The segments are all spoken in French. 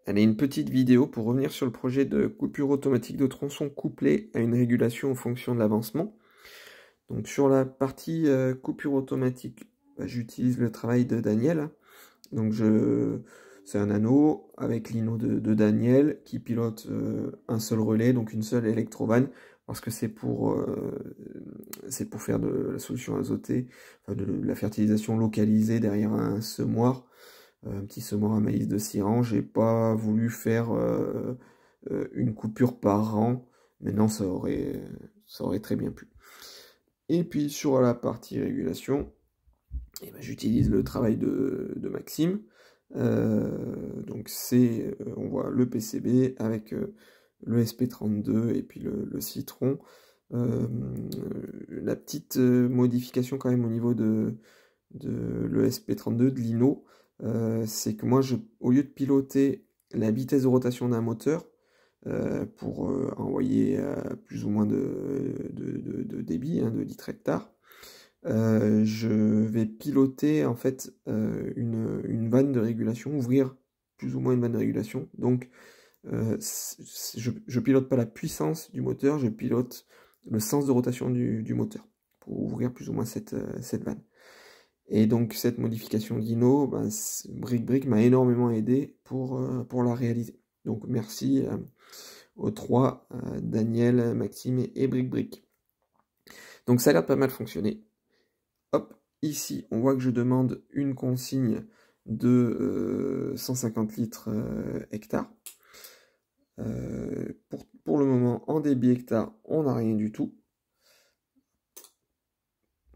Allez, une petite vidéo pour revenir sur le projet de coupure automatique de tronçon couplé à une régulation en fonction de l'avancement. Donc sur la partie coupure automatique, j'utilise le travail de Daniel. Donc c'est un anneau avec l'inno de Daniel qui pilote un seul relais, donc une seule électrovanne, parce que c'est pour faire de la solution azotée, enfin de la fertilisation localisée derrière un semoir. Un petit semoir à maïs de 6 rangs. J'ai pas voulu faire une coupure par rang. Maintenant, ça aurait très bien pu. Et puis sur la partie régulation, eh ben, j'utilise le travail de Maxime. Donc on voit le PCB avec le SP32 et puis le citron. La petite modification quand même au niveau de le SP32 de l'INO, c'est que moi, au lieu de piloter la vitesse de rotation d'un moteur pour envoyer plus ou moins de débit, de litres hectares, je vais piloter en fait une vanne de régulation, ouvrir plus ou moins une vanne de régulation. Donc, je pilote pas la puissance du moteur, je pilote le sens de rotation du moteur pour ouvrir plus ou moins cette vanne. Et donc cette modification d'Ino, BrickBrick m'a énormément aidé pour la réaliser. Donc merci aux trois, Daniel, Maxime et BrickBrick. Donc ça a l'air de pas mal fonctionner. Hop, ici on voit que je demande une consigne de 150 litres hectare. Pour le moment, en débit hectare, on n'a rien du tout.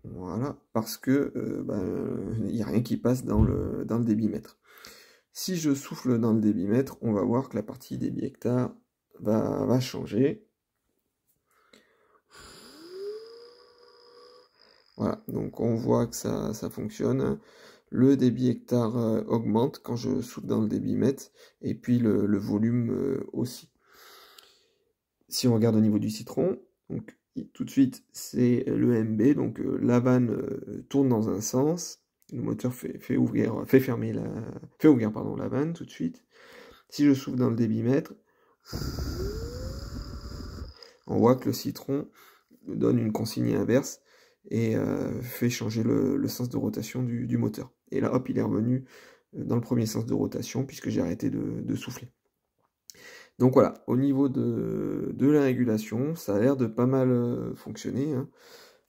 Voilà, parce que il n'y a rien qui passe dans le débitmètre. Si je souffle dans le débitmètre, on va voir que la partie débit hectare va changer. Voilà, donc on voit que ça fonctionne. Le débit hectare augmente quand je souffle dans le débitmètre, et puis le volume aussi. Si on regarde au niveau du citron, donc tout de suite c'est le MB, donc la vanne tourne dans un sens, le moteur fait ouvrir la vanne tout de suite. Si je souffle dans le débitmètre, on voit que le citron donne une consigne inverse et fait changer le sens de rotation du moteur. Et là, hop, il est revenu dans le premier sens de rotation puisque j'ai arrêté de souffler. Donc voilà, au niveau de la régulation, ça a l'air de pas mal fonctionner. Hein.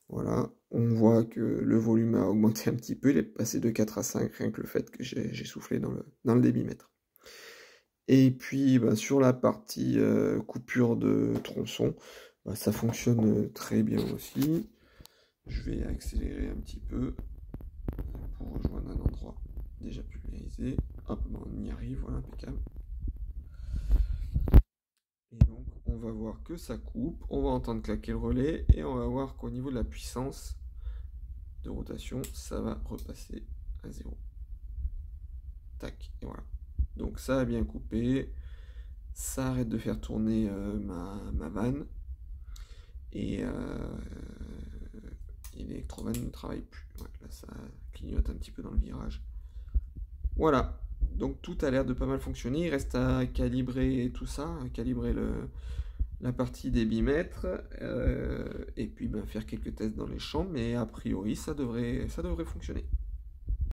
Voilà, on voit que le volume a augmenté un petit peu, il est passé de 4 à 5, rien que le fait que j'ai soufflé dans le débitmètre. Et puis sur la partie coupure de tronçon, ça fonctionne très bien aussi. Je vais accélérer un petit peu pour rejoindre un endroit déjà pulvérisé. Hop, on y arrive, voilà, impeccable. Et donc on va voir que ça coupe, on va entendre claquer le relais et on va voir qu'au niveau de la puissance de rotation, ça va repasser à 0. Tac, et voilà. Donc ça a bien coupé, ça arrête de faire tourner ma vanne et l'électrovanne ne travaille plus. Ouais, là ça clignote un petit peu dans le virage. Voilà. Donc tout a l'air de pas mal fonctionner, il reste à calibrer tout ça, à calibrer la partie débitmètre, et puis faire quelques tests dans les champs, mais a priori ça devrait fonctionner.